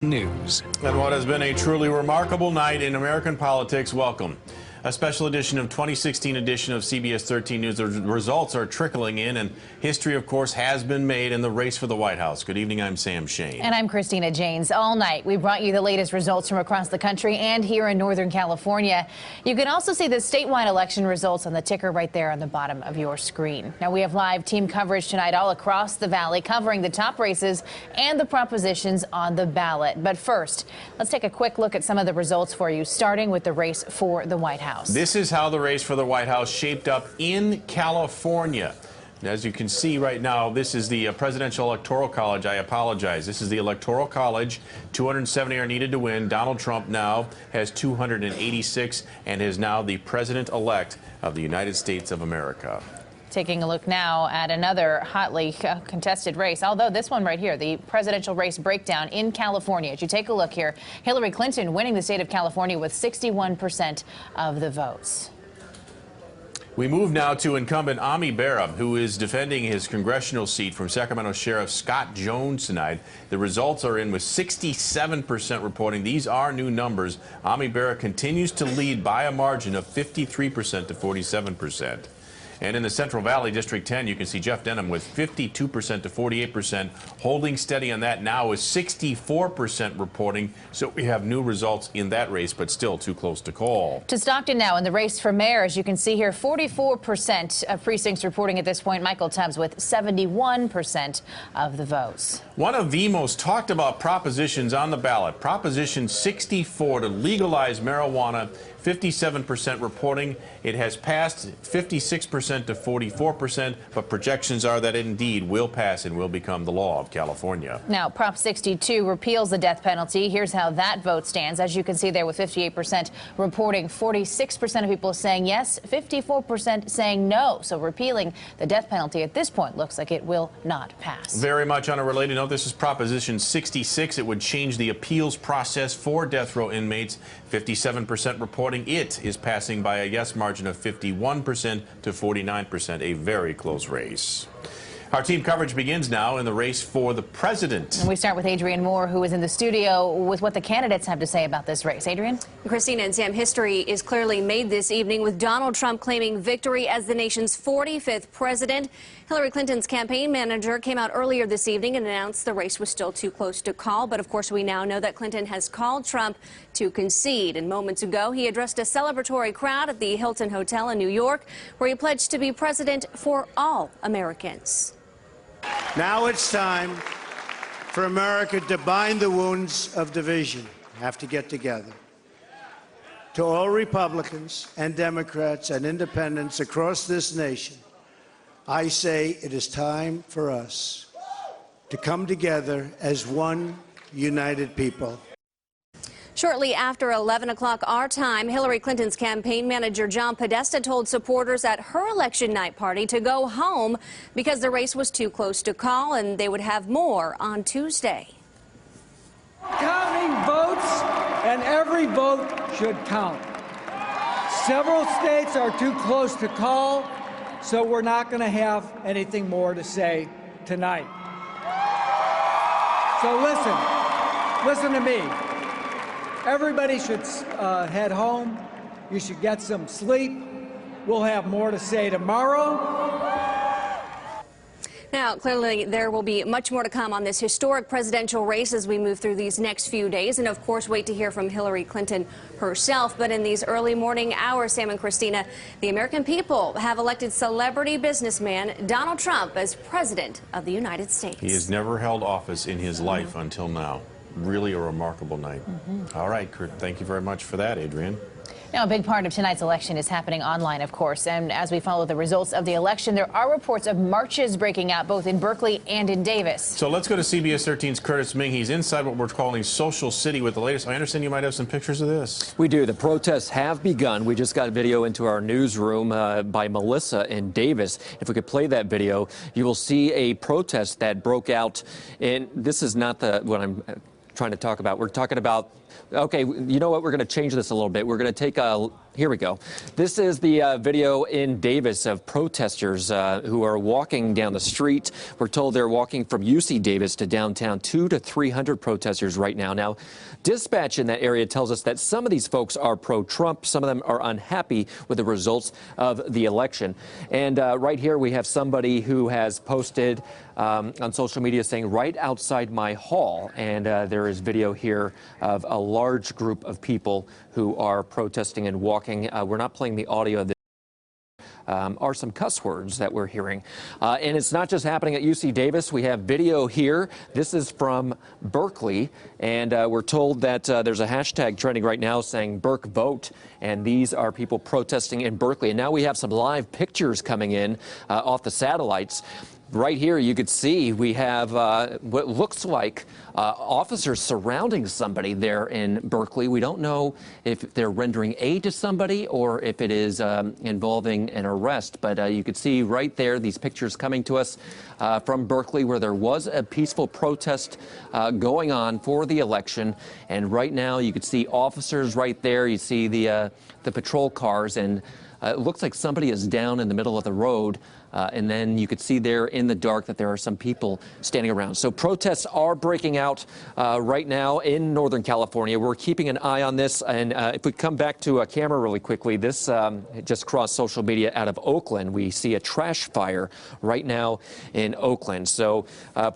News. And what has been a truly remarkable night in American politics, welcome. A special edition of 2016 edition of CBS 13 News. The results are trickling in, and history, of course, has been made in the race for the White House. Good evening, I'm Sam Shane. And I'm Christina Janes. All night, we brought you the latest results from across the country and here in Northern California. You can also see the statewide election results on the ticker right there on the bottom of your screen. Now, we have live team coverage tonight all across the valley, covering the top races and the propositions on the ballot. But first, let's take a quick look at some of the results for you, starting with the race for the White House. This is how the race for the White House shaped up in California. As you can see right now, this is the Presidential Electoral College. I apologize. This is the Electoral College. 270 are needed to win. Donald Trump now has 286 and is now the president-elect of the United States of America. Taking a look now at another hotly contested race, although this one right here, the presidential race breakdown in California. As you take a look here, Hillary Clinton winning the state of California with 61% of the votes. We move now to incumbent Ami Bera, who is defending his congressional seat from Sacramento Sheriff Scott Jones tonight. The results are in with 67% reporting. These are new numbers. Ami Bera continues to lead by a margin of 53% to 47%. And in the Central Valley, District 10, you can see Jeff Denham with 52% to 48%, holding steady on that now with 64% reporting. So we have new results in that race, but still too close to call. To Stockton now in the race for mayor, as you can see here, 44% of precincts reporting at this point. Michael Tubbs with 71% of the votes. One of the most talked about propositions on the ballot, Proposition 64 to legalize marijuana, 57% reporting. It has passed 56% to 44%, but projections are that it indeed will pass and will become the law of California. Now, Prop 62 repeals the death penalty. Here's how that vote stands. As you can see there, with 58% reporting, 46% of people saying yes, 54% saying no. So repealing the death penalty at this point looks like it will not pass. Very much on a related note, this is Proposition 66. It would change the appeals process for death row inmates. 57% reporting. It is passing by a yes margin of 51% to 49%, a very close race. Our team coverage begins now in the race for the president. And we start with Adrienne Moore, who is in the studio with what the candidates have to say about this race. Adrienne? Christina and Sam, history is clearly made this evening with Donald Trump claiming victory as the nation's 45th president. Hillary Clinton's campaign manager came out earlier this evening and announced the race was still too close to call. But of course, we now know that Clinton has called Trump to concede. And moments ago, he addressed a celebratory crowd at the Hilton Hotel in New York, where he pledged to be president for all Americans. Now it's time for America to bind the wounds of division. Have to get together. To all Republicans and Democrats and independents across this nation, I say it is time for us to come together as one united people. Shortly after 11 o'clock our time, Hillary Clinton's campaign manager John Podesta told supporters at her election night party to go home because the race was too close to call and they would have more on Tuesday. Counting votes, and every vote should count. Several states are too close to call, so we're not going to have anything more to say tonight. So listen to me. Everybody should head home. You should get some sleep. We'll have more to say tomorrow. Now, clearly, there will be much more to come on this historic presidential race as we move through these next few days. And, of course, wait to hear from Hillary Clinton herself. But in these early morning hours, Sam and Christina, the American people have elected celebrity businessman Donald Trump as president of the United States. He has never held office in his life until now. Really a remarkable night. All right, Kurt, thank you very much for that, Adrienne. Now, a big part of tonight's election is happening online, of course. And as we follow the results of the election, there are reports of marches breaking out both in Berkeley and in Davis. So let's go to CBS 13's Curtis Ming. He's inside what we're calling Social City with the latest. I understand you might have some pictures of this. We do. The protests have begun. We just got video into our newsroom by Melissa in Davis. If we could play that video, you will see a protest that broke out. And this is not what I'm trying to talk about. We're talking about, okay, you know what? We're going to change this a little bit. We're going to take a Here we go. This is the video in Davis of protesters who are walking down the street. We're told they're walking from UC Davis to downtown. 200 to 300 protesters right now. Now, dispatch in that area tells us that some of these folks are pro-Trump. Some of them are unhappy with the results of the election. And right here we have somebody who has posted on social media saying, right outside my hall. And there is video here of a large group of people who are protesting and walking. We're not playing the audio of this. Are some cuss words that we're hearing. And it's not just happening at UC Davis. We have video here. This is from Berkeley. And we're told that there's a hashtag trending right now saying Burke Vote. And these are people protesting in Berkeley. And now we have some live pictures coming in off the satellites. Right here, you could see we have what looks like officers surrounding somebody there in Berkeley. We don't know if they're rendering aid to somebody or if it is involving an arrest. But you could see right there these pictures coming to us from Berkeley, where there was a peaceful protest going on for the election. And right now, you could see officers right there. You see the patrol cars, and it looks like somebody is down in the middle of the road. And then you could see there in the dark that there are some people standing around. So protests are breaking out right now in Northern California. We're keeping an eye on this. And if we come back to a camera really quickly, this just crossed social media out of Oakland. We see a trash fire right now in Oakland. So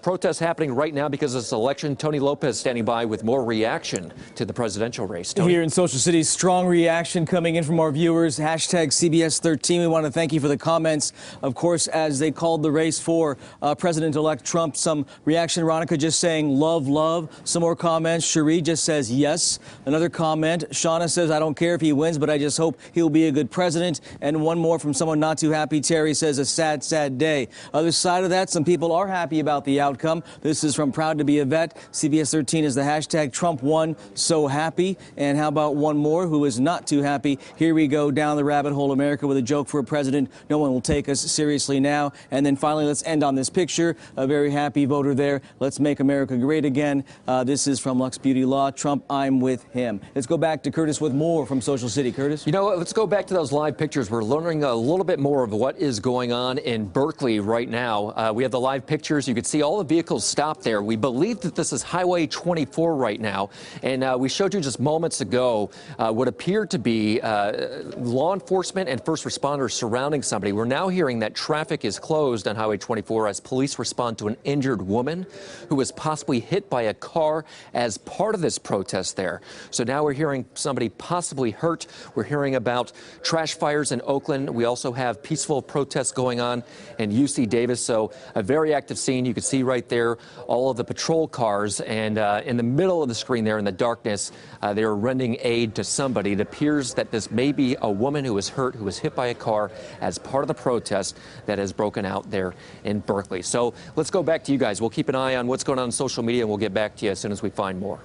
protests happening right now because of this election. Tony Lopez standing by with more reaction to the presidential race. Tony? Here in Social City, strong reaction coming in from our viewers. Hashtag CBS13. We want to thank you for the comments. Of course, as they called the race for President-elect Trump, some reaction. Veronica just saying love, love. Some more comments. Cherie just says yes. Another comment. Shauna says, I don't care if he wins, but I just hope he'll be a good president. And one more from someone not too happy. Terry says, a sad, sad day. Other side of that, some people are happy about the outcome. This is from Proud to be a Vet. CBS13 is the hashtag Trump won, so happy. And how about one more who is not too happy? Here we go down the rabbit hole. America with a joke for a president. No one will take us seriously now. And then finally, let's end on this picture. A very happy voter there. Let's make America great again. This is from Lux Beauty Law. Trump, I'm with him. Let's go back to Curtis with more from Social City. Curtis? You know what? Let's go back to those live pictures. We're learning a little bit more of what is going on in Berkeley right now. We have the live pictures. You can see all the vehicles stopped there. We believe that this is Highway 24 right now. And we showed you just moments ago what appeared to be law enforcement and first responders surrounding somebody. We're now hearing that traffic is closed on Highway 24 as police respond to an injured woman who was possibly hit by a car as part of this protest there. So now we're hearing somebody possibly hurt. We're hearing about trash fires in Oakland. We also have peaceful protests going on in UC Davis. So a very active scene. You can see right there all of the patrol cars, and in the middle of the screen there in the darkness, they're rendering aid to somebody. It appears that this may be a woman who was hurt, who was hit by a car as part of the protest that has broken out there in Berkeley. So let's go back to you guys. We'll keep an eye on what's going on social media, and we'll get back to you as soon as we find more.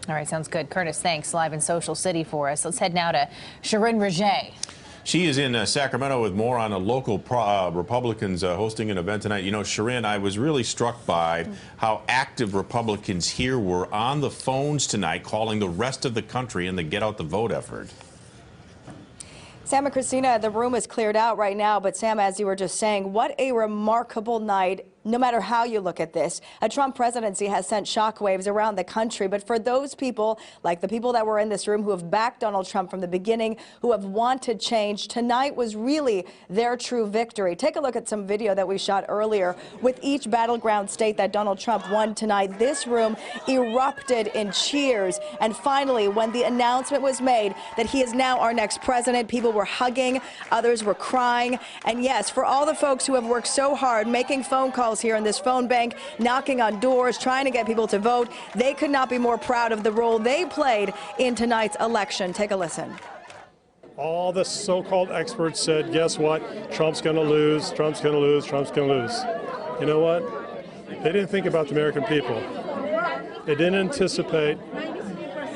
All right, sounds good. Curtis, thanks. Live in Social City for us. Let's head now to Sharon Raget. She is in Sacramento with more on a local Republicans hosting an event tonight. You know, Sharon, I was really struck by how active Republicans here were on the phones tonight, calling the rest of the country in the Get Out the Vote effort. Sam and Christina, the room is cleared out right now, but Sam, as you were just saying, what a remarkable night. No matter how you look at this, a Trump presidency has sent shockwaves around the country. But for those people, like the people that were in this room who have backed Donald Trump from the beginning, who have wanted change, tonight was really their true victory. Take a look at some video that we shot earlier with each battleground state that Donald Trump won tonight. This room erupted in cheers. And finally, when the announcement was made that he is now our next president, people were hugging, others were crying. And yes, for all the folks who have worked so hard making phone calls here in this phone bank, knocking on doors, trying to get people to vote, they could not be more proud of the role they played in tonight's election. Take a listen. All the so-called experts said, guess what? Trump's going to lose, Trump's going to lose, Trump's going to lose. You know what? They didn't think about the American people. They didn't anticipate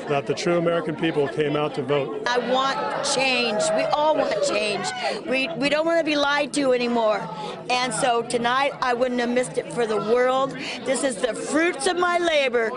that the true American people came out to vote. I want change. We all want change. We don't want to be lied to anymore. And so tonight, I wouldn't have missed it for the world. This is the fruits of my labor.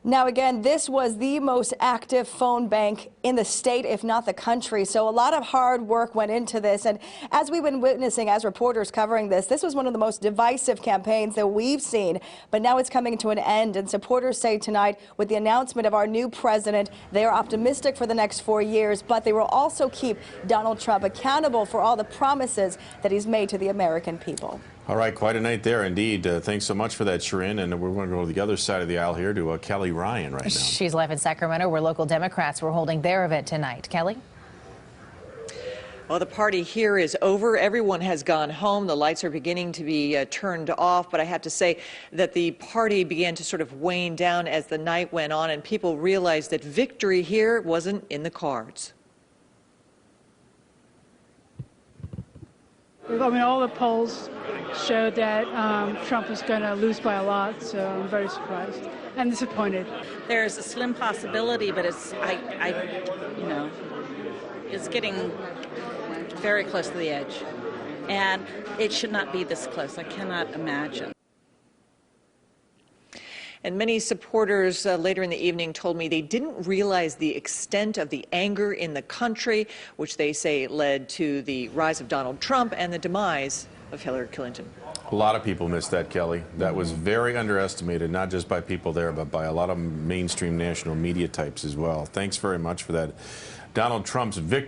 Now, again, this was the most active phone bank in the state, if not the country. So a lot of hard work went into this. And as we've been witnessing as reporters covering this was one of the most divisive campaigns that we've seen. But now it's coming to an end. And supporters say tonight, with the announcement of our new president, they are optimistic for the next 4 years. But they will also keep Donald Trump accountable for all the promises that he's made to the American people. All right, quite a night there indeed. Thanks so much for that, Shirin. And we're going to go to the other side of the aisle here to Kelly Ryan right now. She's live in Sacramento, where local Democrats were holding their event tonight. Kelly? Well, the party here is over. Everyone has gone home. The lights are beginning to be turned off. But I have to say that the party began to sort of wane down as the night went on, and people realized that victory here wasn't in the cards. I mean, all the polls showed that Trump was going to lose by a lot, so I'm very surprised and disappointed. There's a slim possibility, but it's getting very close to the edge, and it should not be this close. I cannot imagine. And many supporters later in the evening told me they didn't realize the extent of the anger in the country, which they say led to the rise of Donald Trump and the demise of Hillary Clinton. A lot of people missed that, Kelly. That was very underestimated, not just by people there, but by a lot of mainstream national media types as well. Thanks very much for that. Donald Trump's victory.